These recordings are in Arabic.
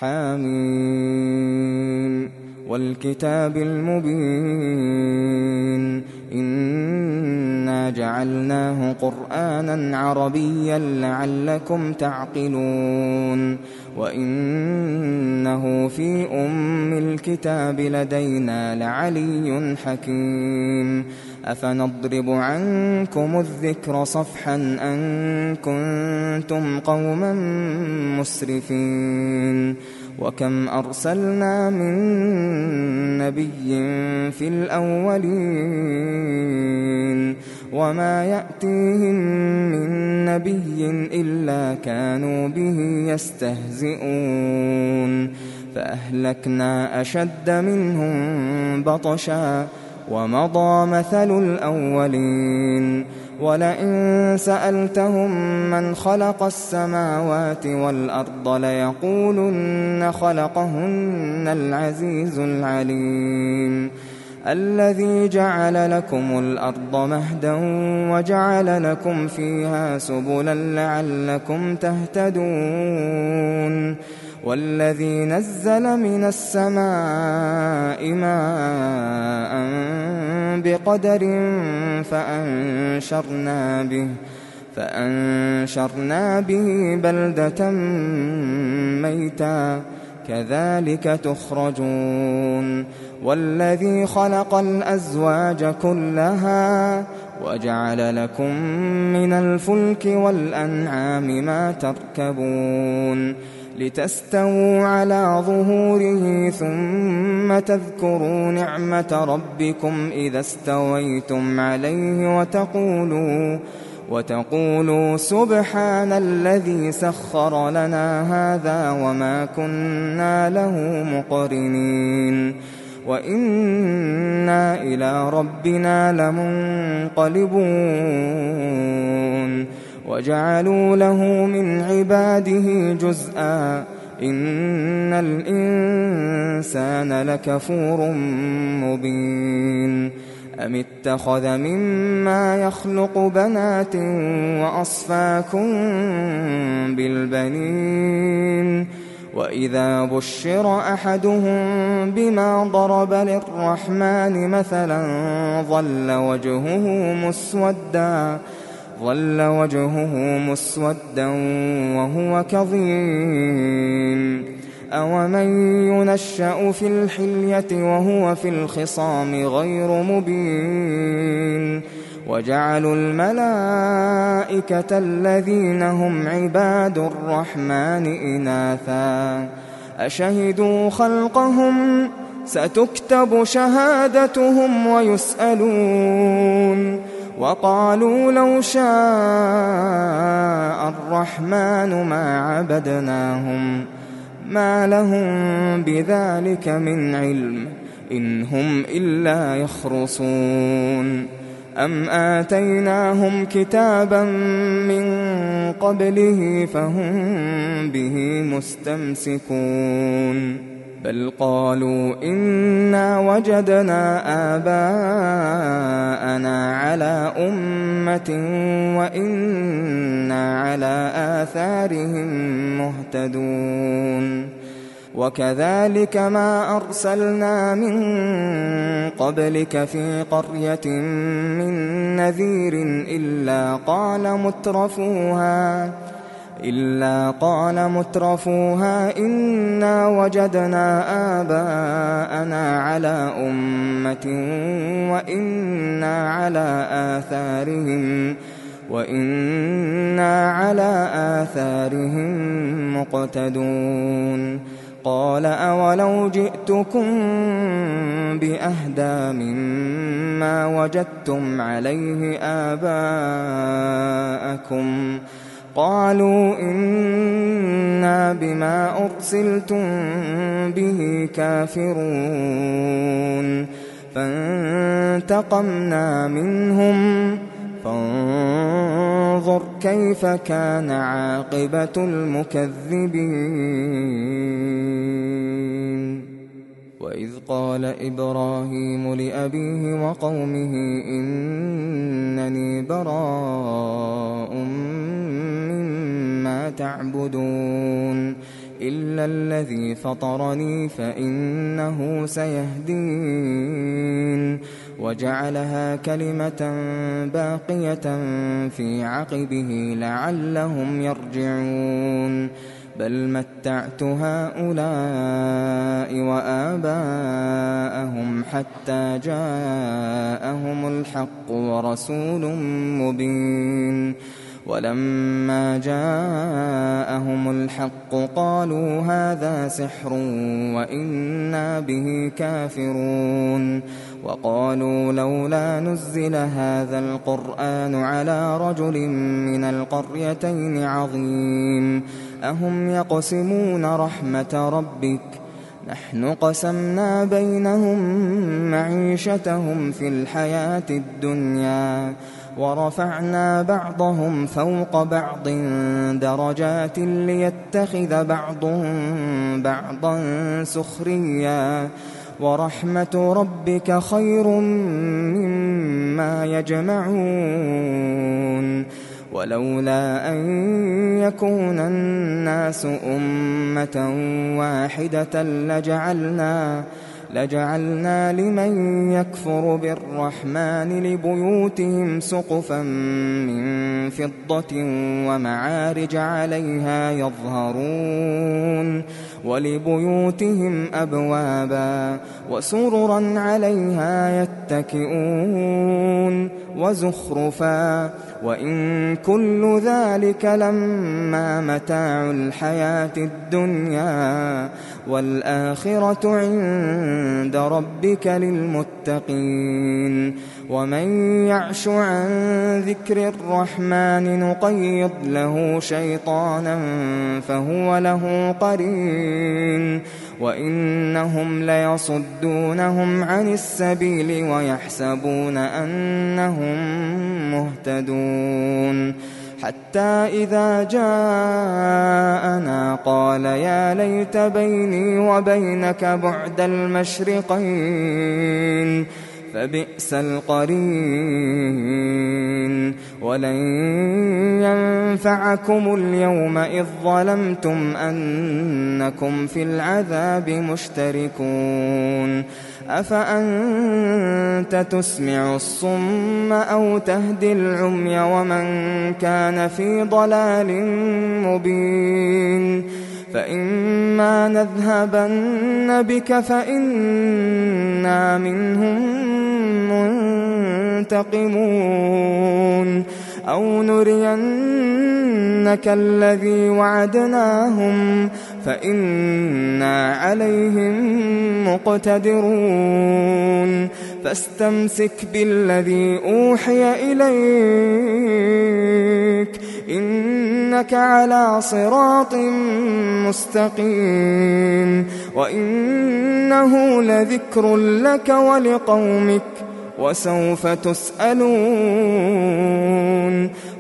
حم والكتاب المبين إنا جعلناه قرآنا عربيا لعلكم تعقلون وإنه في أم الكتاب لدينا لعلي حكيم أفنضرب عنكم الذكر صفحا أن كنتم قوما مسرفين وكم أرسلنا من نبي في الأولين وما يأتيهم من نبي إلا كانوا به يستهزئون فأهلكنا أشد منهم بطشا ومضى مثل الأولين ولئن سألتهم من خلق السماوات والأرض ليقولن خلقهن العزيز العليم الذي جعل لكم الأرض مهدا وجعل لكم فيها سبلا لعلكم تهتدون والذي نزل من السماء ماء بقدر فأنشرنا به بلدة ميتا كذلك تخرجون والذي خلق الأزواج كلها وجعل لكم من الفلك والأنعام ما تركبون لتستووا على ظهوره ثم تذكروا نعمة ربكم إذا استويتم عليه وتقولوا سبحان الذي سخر لنا هذا وما كنا له مقرنين وإنا إلى ربنا لمنقلبون وجعلوا له من عباده جزءا إن الإنسان لكفور مبين أم اتخذ مما يخلق بنات وأصفاكم بالبنين وإذا بشر أحدهم بما ضرب للرحمن مثلا ظل وجهه مسودا وهو كظيم أومن ينشأ في الحلية وهو في الخصام غير مبين وجعلوا الملائكة الذين هم عباد الرحمن إناثا أشهدوا خلقهم ستكتب شهادتهم ويسألون وقالوا لو شاء الرحمن ما عبدناهم ما لهم بذلك من علم إن هم إلا يخرصون أم آتيناهم كتابا من قبله فهم به مستمسكون بل قالوا إنا وجدنا آباءنا على أمة وإنا على آثارهم مهتدون وكذلك ما أرسلنا من قبلك في قرية من نذير إلا قال مترفوها إنا وجدنا آباءنا على أمة وإنا على آثارهم مقتدون قال أولو جئتكم بأهدى مما وجدتم عليه آباءكم قالوا إنا بما أرسلتم به كافرون فانتقمنا منهم فانظر كيف كان عاقبة المكذبين وإذ قال إبراهيم لأبيه وقومه إنني براء مما تعبدون إلا الذي فطرني فإنه سيهدين وجعلها كلمة باقية في عقبه لعلهم يرجعون بل متعت هؤلاء وآباءهم حتى جاءهم الحق ورسول مبين ولما جاءهم الحق قالوا هذا سحر وإنا به كافرون وقالوا لولا نزل هذا القرآن على رجل من القريتين عظيم أهم يقسمون رحمة ربك نحن قسمنا بينهم معيشتهم في الحياة الدنيا ورفعنا بعضهم فوق بعض درجات ليتخذ بعضهم بعضا سخريا ورحمة ربك خير مما يجمعون ولولا أن يكون الناس أمة واحدة لجعلنا لمن يكفر بالرحمن لبيوتهم سقفا من فضة ومعارج عليها يظهرون ولبيوتهم أبوابا وسررا عليها يتكئون وزخرفا وإن كل ذلك لما متاع الحياة الدنيا والآخرة عند ربك للمتقين ومن يعش عن ذكر الرحمن نقيض له شيطانا فهو له قرين وإنهم ليصدونهم عن السبيل ويحسبون أنهم مهتدون حتى إذا جاءنا قال يا ليت بيني وبينك بعد المشرقين فبئس القرين ولن ينفعكم اليوم إذ ظلمتم أنكم في العذاب مشتركون أفأنت تسمع الصم أو تهدي العمي ومن كان في ضلال مبين فإما نذهبن بك فإنا منهم منتقمون أو نرينك الذي وعدناهم فإنا عليهم مقتدرون فاستمسك بالذي أوحي إليك إنك على صراط مستقيم وإنه لذكر لك ولقومك وسوف تسألون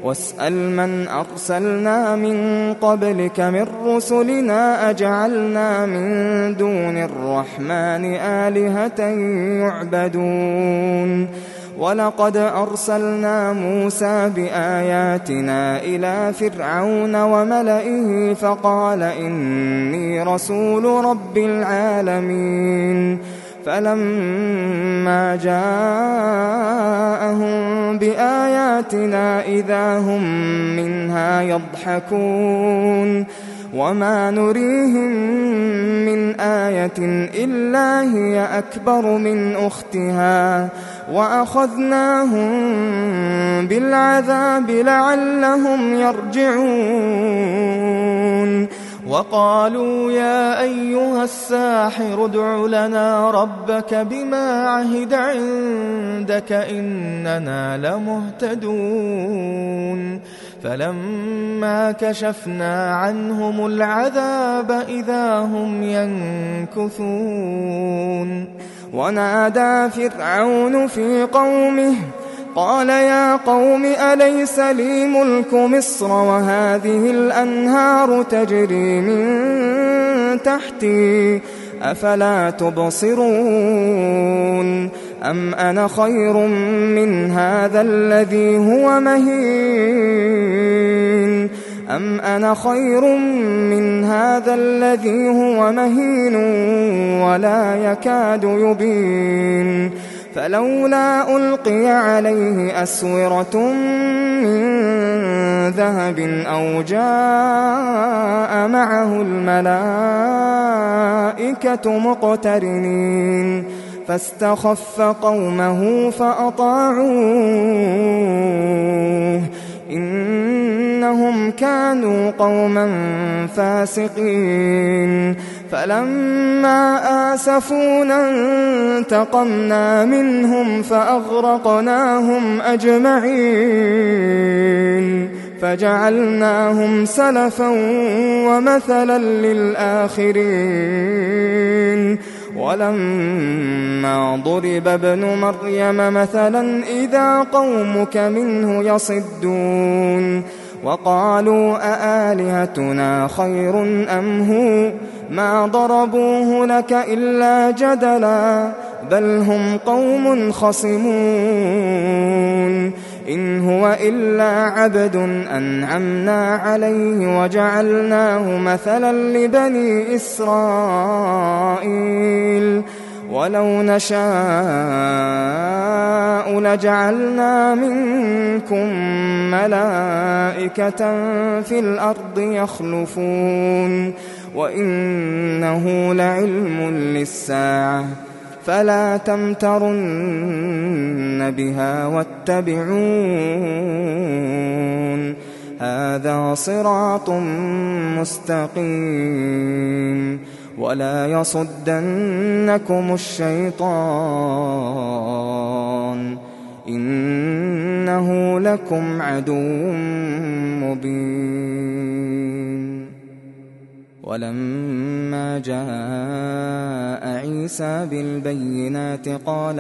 واسأل من أرسلنا من قبلك من رسلنا أجعلنا من دون الرحمن آلهة يعبدون ولقد أرسلنا موسى بآياتنا إلى فرعون وملئه فقال إني رسول رب العالمين فلما جاءهم بآياتنا إذا هم منها يضحكون وما نريهم من آية إلا هي أكبر من أختها وأخذناهم بالعذاب لعلهم يرجعون وقالوا يا أيها الساحر ادع لنا ربك بما عهد عندك إننا لمهتدون فلما كشفنا عنهم العذاب إذا هم ينكثون ونادى فرعون في قومه قال يا قوم أليس لي ملك مصر وهذه الأنهار تجري من تحتي أفلا تبصرون أم أنا خير من هذا الذي هو مهين أم أنا خير من هذا الذي هو مهين ولا يكاد يبين فلولا ألقي عليه أسورة من ذهب أو جاء معه الملائكة مقترنين فاستخف قومه فأطاعوه إنهم كانوا قوما فاسقين فلما آسفونا انتقمنا منهم فأغرقناهم أجمعين فجعلناهم سلفا ومثلا للآخرين ولما ضرب ابن مريم مثلا إذا قومك منه يصدون وقالوا أآلهتنا خير أم هو ما ضربوه لك إلا جدلا بل هم قوم خصمون إن هو إلا عبد أنعمنا عليه وجعلناه مثلا لبني إسرائيل ولو نشاء لجعلنا منكم ملائكة في الأرض يخلفون وإنه لعلم للساعة فلا تمترن بها واتبعون هذا صراط مستقيم ولا يصدنكم الشيطان إنه لكم عدو مبين ولما جاء عيسى بالبينات قال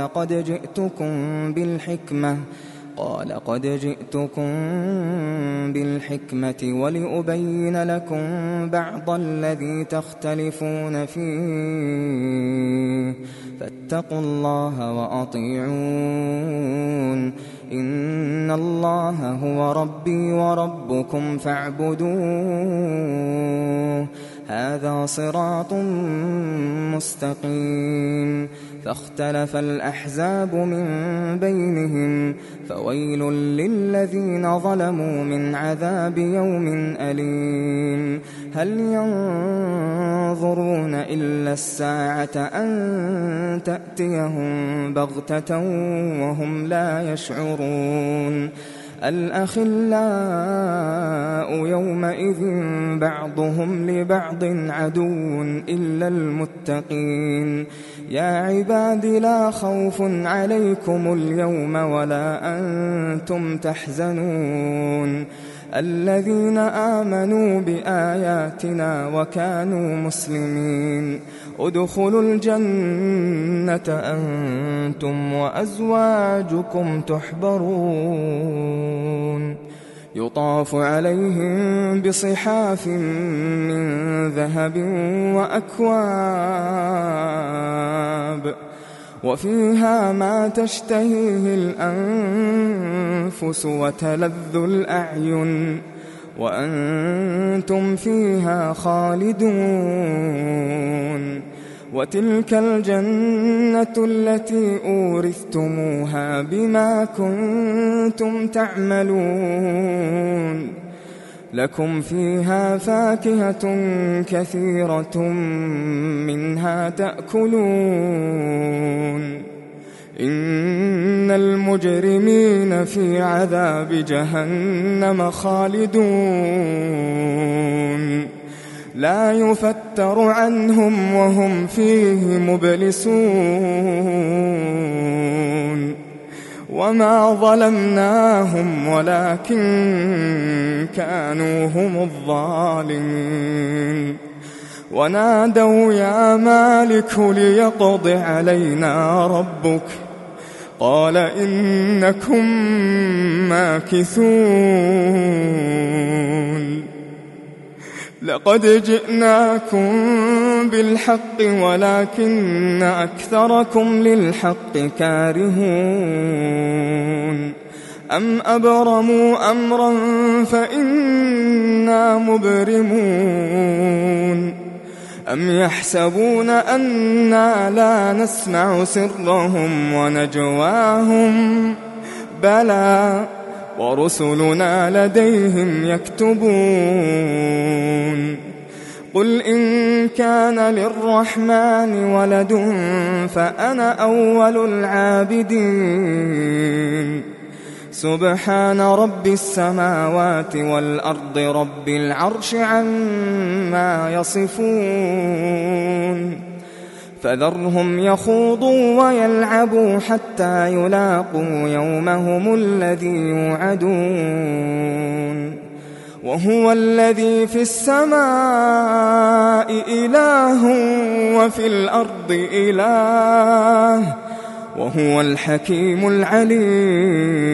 قد جئتكم بالحكمة ولأبين لكم بعض الذي تختلفون فيه فاتقوا الله وأطيعون إن الله هو ربي وربكم فاعبدوه هذا صراط مستقيم فاختلف الأحزاب من بينهم فويل للذين ظلموا من عذاب يوم أليم هل ينظرون إلا الساعة أن تأتيهم بغتة وهم لا يشعرون الأخلاء يومئذ بعضهم لبعض عدو إلا المتقين يا عباد لا خوف عليكم اليوم ولا أنتم تحزنون الذين آمنوا بآياتنا وكانوا مسلمين ادخلوا الجنة أنتم وأزواجكم تحبرون يطاف عليهم بصحاف من ذهب وأكواب وفيها ما تشتهيه الأنفس وتلذ الأعين وأنتم فيها خالدون وتلك الجنة التي أورثتموها بما كنتم تعملون لكم فيها فاكهة كثيرة منها تأكلون إن المجرمين في عذاب جهنم خالدون لا يفتر عنهم وهم فيه مبلسون وما ظلمناهم ولكن كانوا هم الظالمين ونادوا يا مالك ليقض علينا ربك قال إنكم ماكثون لقد جئناكم بالحق ولكن أكثركم للحق كارهون أم أبرموا أمرا فإنا مبرمون أم يحسبون أنا لا نسمع سرهم ونجواهم بلى ورسلنا لديهم يكتبون قل إن كان للرحمن ولد فأنا أول العابدين سبحان رب السماوات والأرض رب العرش عما يصفون فذرهم يخوضوا ويلعبوا حتى يلاقوا يومهم الذي يوعدون وهو الذي في السماء إله وفي الأرض إله وهو الحكيم العليم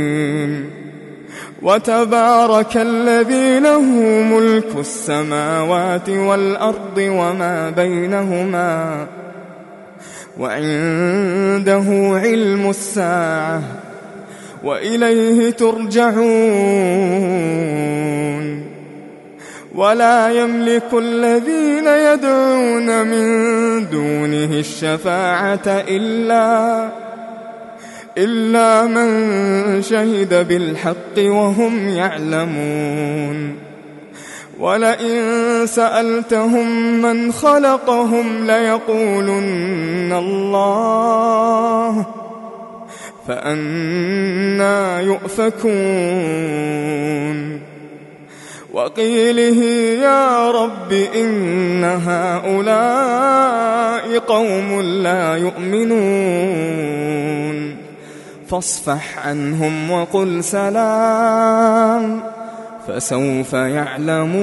وتبارك الذي له ملك السماوات والأرض وما بينهما وعنده علم الساعة وإليه ترجعون ولا يملك الذين يدعون من دونه الشفاعة إلا من شهد بالحق وهم يعلمون ولئن سألتهم من خلقهم ليقولن الله فأنى يؤفكون وقيله يا رب إن هؤلاء قوم لا يؤمنون فاصفح عنهم وقل سلام فسوف يعلمون.